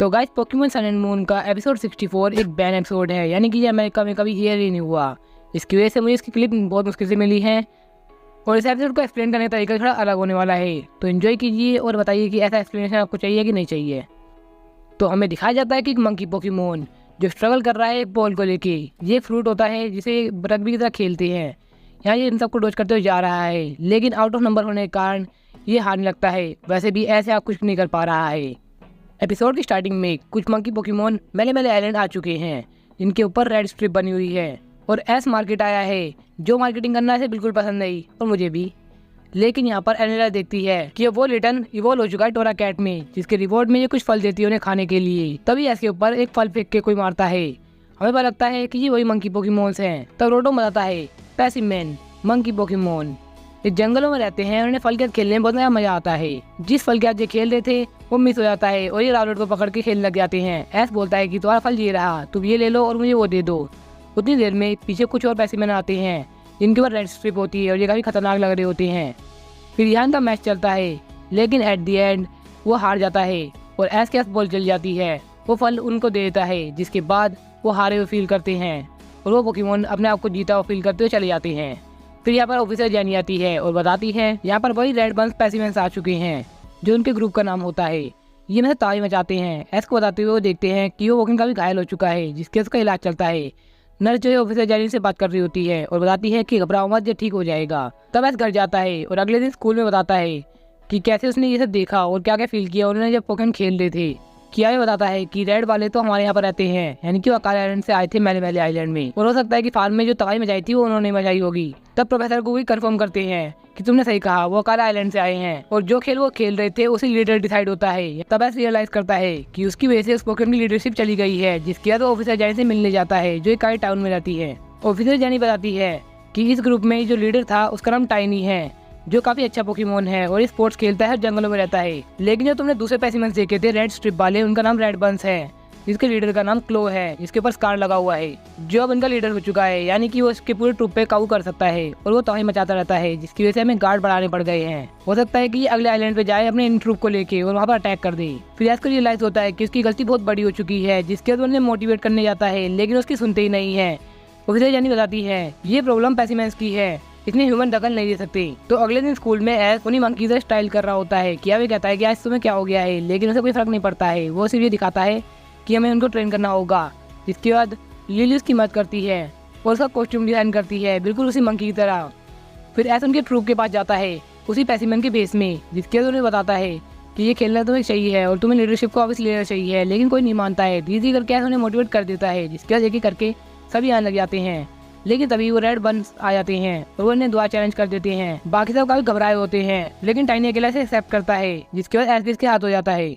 तो guys Pokemon Sun and Moon का episode 64 एक बैन एपिसोड है, यानी कि ये अमेरिका में कभी हेयर ही नहीं हुआ। इसकी वजह से मुझे इसकी क्लिप बहुत मुश्किल से मिली है और इस एपिसोड को एक्सप्लेन करने का तरीका थोड़ा अलग होने वाला है। तो एंजॉय कीजिए और बताइए कि ऐसा एक्सप्लेनेशन आपको चाहिए कि नहीं चाहिए। तो हमें दिखाया जाता है कि एक मंकी पोकेमॉन जो स्ट्रगल कर रहा है एक बॉल को लेके। ये फ्रूट होता है जिसे रग्बी की तरह खेलते हैं। यहाँ ये इन सबको डोज करते हुए जा रहा है, लेकिन आउट ऑफ नंबर होने के कारण ये हारने लगता है। वैसे भी ऐसे आप कुछ नहीं कर पा रहा है। एपिसोड की स्टार्टिंग में कुछ मंकी पोकेमॉन मेले मेले आइलैंड आ चुके हैं, जिनके ऊपर रेड स्ट्रिप बनी हुई है और एस मार्केट आया है, जो मार्केटिंग करना इसे बिल्कुल पसंद नहीं और मुझे भी। लेकिन यहाँ पर एनेला देखती है कि वो रिटर्न इवॉल्व हो चुका है टोरा कैट में, जिसके रिवॉर्ड में ये कुछ फल देती है उन्हें खाने के लिए। तभी एस के ऊपर एक फल फेंक के कोई मारता है। हमें पता लगता है कि ये वही मंकी पोकेमॉन्स हैं। तब रोटो बताता है स्पेसिमेन मंकी पोकेमॉन इस जंगलों में रहते हैं और उन्हें फल के साथ खेलने में बहुत नया मजा आता है। जिस फल के साथ ये खेल रहे थे वो मिस हो जाता है और ये रावलेट को पकड़ के खेलने लग जाते हैं। एस बोलता है कि तुम्हारा फल ये रहा, तुम ये ले लो और मुझे वो दे दो। उतनी देर में पीछे कुछ और स्पेसिमेन आते हैं जिनके ऊपर रेड स्ट्रिप होती है और ये काफ़ी खतरनाक लग रहे होते हैं। फिर यहाँ का मैच चलता है, लेकिन एट दी एंड वो हार जाता है और एस के बॉल चल जाती है। वो फल उनको दे देता है, जिसके बाद वो हारे हुए फील करते हैं और वो पोकेमॉन अपने आप को जीता हुआ फील करते हुए चले जाते हैं। फिर यहाँ पर ऑफिसर जैनी आती है और बताती है यहाँ पर वही रेड बंस स्पेसिमेंस आ चुके हैं जो उनके ग्रुप का नाम होता है। ये में ताली मचाते हैं। एस को बताते हुए वो देखते हैं कि वो वोकिंग का भी घायल हो चुका है, जिसके उसका इलाज चलता है। नर्स जो है ऑफिसर जैनी से बात कर रही होती है और बताती है कि घबराओ मत, ये ठीक हो जाएगा। तब एस घर जाता है और अगले दिन स्कूल में बताता है कि कैसे उसने ये सब देखा और क्या क्या फील किया उन्होंने जब पोकेमॉन खेल रहे थे। किया ये बताता है कि रेड वाले तो हमारे यहाँ पर रहते हैं, यानी कि वो अकाले आइलैंड से आए थे मेले मेले आइलैंड में, और हो सकता है कि फार्म में जो तबाही मचाई थी वो उन्होंने मचाई होगी। तब प्रोफेसर को भी कंफर्म करते हैं कि तुमने सही कहा, वो अकाले आइलैंड से आए हैं और जो खेल वो खेल रहे थे उसी लीडर डिसाइड होता है। तब ऐसे रियलाइज करता है कि उसकी वजह से उस पोकेमॉन की लीडरशिप चली गई है, जिसके बाद वो ऑफिसर जैनी से मिलने जाता है जो एक टाउन में रहती है। ऑफिसर जैनी बताती है कि इस ग्रुप में जो लीडर था उसका नाम टाइनी है, जो काफी अच्छा पोकेमॉन है और स्पोर्ट्स खेलता है, जंगलों में रहता है। लेकिन जो तुमने दूसरे स्पेसिमेंस देखे थे रेड स्ट्रिप वाले, उनका नाम रेड बंस है, जिसके लीडर का नाम क्लो है, जिसके ऊपर स्कार लगा हुआ है, जो अब उनका लीडर हो चुका है, यानी कि वो इसके पूरे ट्रुप पे काबू कर सकता है और वो तबाही मचाता रहता है, जिसकी वजह से हमें गार्ड बढ़ाने पड़ गए हैं। हो सकता है कि ये अगले आइलैंड पे जाए अपने इन ट्रुप को लेके और वहाँ पर अटैक कर दे। फिर इसको रियलाइज होता है कि उसकी गलती बहुत बड़ी हो चुकी है, जिसके बाद उन्हें मोटिवेट करने जाता है, लेकिन उसकी सुनते ही नहीं है। ऑफिसर जैनी बताती है ये प्रॉब्लम स्पेसिमेंस की है, इतनी ह्यूमन दखल नहीं दे सकते। तो अगले दिन स्कूल में एस उन्हीं मंकी से स्टाइल कर रहा होता है। किया भी कहता है कि आज तुम्हें क्या हो गया है, लेकिन उसे कोई फर्क नहीं पड़ता है। वो सिर्फ ये दिखाता है कि हमें उनको ट्रेन करना होगा। जिसके बाद लिली उसकी मदद करती है और उसका कॉस्ट्यूम डिजाइन करती है बिल्कुल उसी मंकी की तरह। फिर एस उनके ट्रूप के पास जाता है उसी स्पेसिमेन के बेस में, जिसके बाद उन्हें बताता है कि ये खेलना तुम्हें चाहिए है और तुम्हें लीडरशिप को वापस लेना चाहिए, लेकिन कोई नहीं मानता है। धीरे करके एस उन्हें मोटिवेट कर देता है, जिसके बाद एक एक करके सभी आने लग जाते हैं। लेकिन तभी वो रेड बंस आ जाते हैं और वो उन्हें दुआ चैलेंज कर देते हैं। बाकी सब काफी घबराए होते हैं, लेकिन टाइनी अकेला से एक्सेप्ट करता है, जिसके बाद एस के हाथ हो जाता है।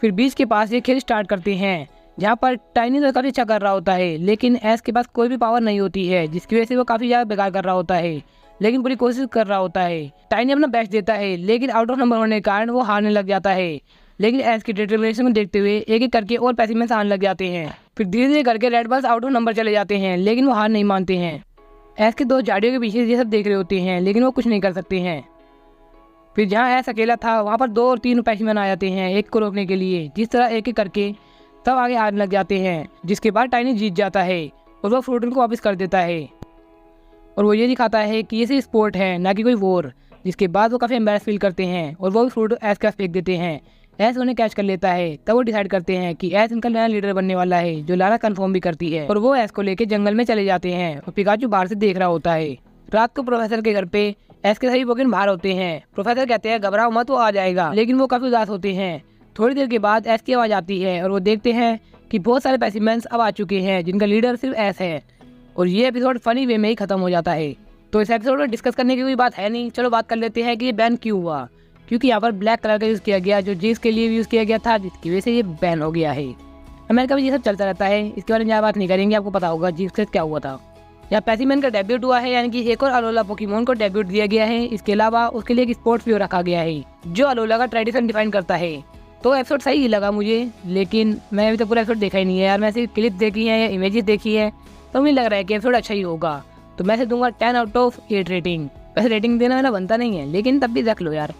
फिर बीच के पास ये खेल स्टार्ट करते हैं, जहाँ पर टाइनी तो काफी अच्छा कर रहा होता है, लेकिन एस के पास कोई भी पावर नहीं होती है, जिसकी वजह से वो काफी ज्यादा बेकार कर रहा होता है, लेकिन पूरी कोशिश कर रहा होता है। टाइनी अपना बेस्ट देता है, लेकिन आउट ऑफ नंबर होने के कारण वो हारने लग जाता है। लेकिन एस की डिटरमिनेशन को देखते हुए एक एक करके और स्पेसिमेंस आने लग जाते हैं। फिर धीरे धीरे करके red buns out of number चले जाते हैं, लेकिन वो हार नहीं मानते हैं। एस के दो झाड़ियों के पीछे ये सब देख रहे होते हैं, लेकिन वो कुछ नहीं कर सकते हैं। फिर जहाँ एस अकेला था वहाँ पर 2 और 3 स्पेसिमेन आ जाते हैं एक को रोकने के लिए। जिस तरह एक एक करके तब आगे आने लग जाते हैं, जिसके बाद टाइनी जीत जाता है और वो फ्रूट उनको वापस कर देता है और वो ये दिखाता है कि ये सिर्फ स्पोर्ट है, ना कि कोई वॉर। जिसके बाद वो काफ़ी एम्बेरस फील करते हैं और वो फ्रूट एस के पास फेंक देते हैं। एस उन्हें कैच कर लेता है। तब वो डिसाइड करते हैं कि एस इनका नया लीडर बनने वाला है, जो लारा कंफर्म भी करती है, और वो एस को लेके जंगल में चले जाते हैं और पिकाचू बाहर से देख रहा होता है। रात को प्रोफेसर के घर पे एस के सभी पोकेमॉन बाहर होते हैं। प्रोफेसर कहते हैं घबराओ मत, वो आ जाएगा, लेकिन वो काफी उदास होते हैं। थोड़ी देर के बाद एस की आवाज आती है और वो देखते हैं कि बहुत सारे स्पेसिमेंस अब आ चुके हैं, जिनका लीडर सिर्फ एस है, और ये एपिसोड फनी वे में ही खत्म हो जाता है। तो इस एपिसोड में डिस्कस करने की कोई बात है नहीं, चलो बात कर लेते हैं कि ये बैन क्यों हुआ। क्योंकि यहाँ पर ब्लैक कलर का यूज़ किया गया, जो जीन्स के लिए यूज़ किया गया था, जिसकी वजह से ये बैन हो गया है। अमेरिका में ये सब चलता रहता है, इसके बारे में ज़्यादा बात नहीं करेंगे, आपको पता होगा जीन्स के साथ क्या हुआ था। यहाँ स्पेसिमेन का डेब्यूट हुआ है, यानी कि एक और अलोला पोकेमॉन को डेब्यूट दिया गया है। इसके अलावा उसके लिए एक स्पोर्ट्स व्यू रखा गया है, जो अलोला का ट्रेडिशन डिफाइन करता है। तो एपिसोड सही ही लगा मुझे, लेकिन मैं अभी तक पूरा एपिसोड देखा ही नहीं है यार। मैं सिर्फ क्लिप देखी है या इमेजेस देखी है, तो मुझे लग रहा है कि एपिसोड अच्छा ही होगा। तो मैं से दूंगा 10 आउट ऑफ 8 रेटिंग। वैसे रेटिंग देना मेरा बनता नहीं है, लेकिन तब भी रख लो यार।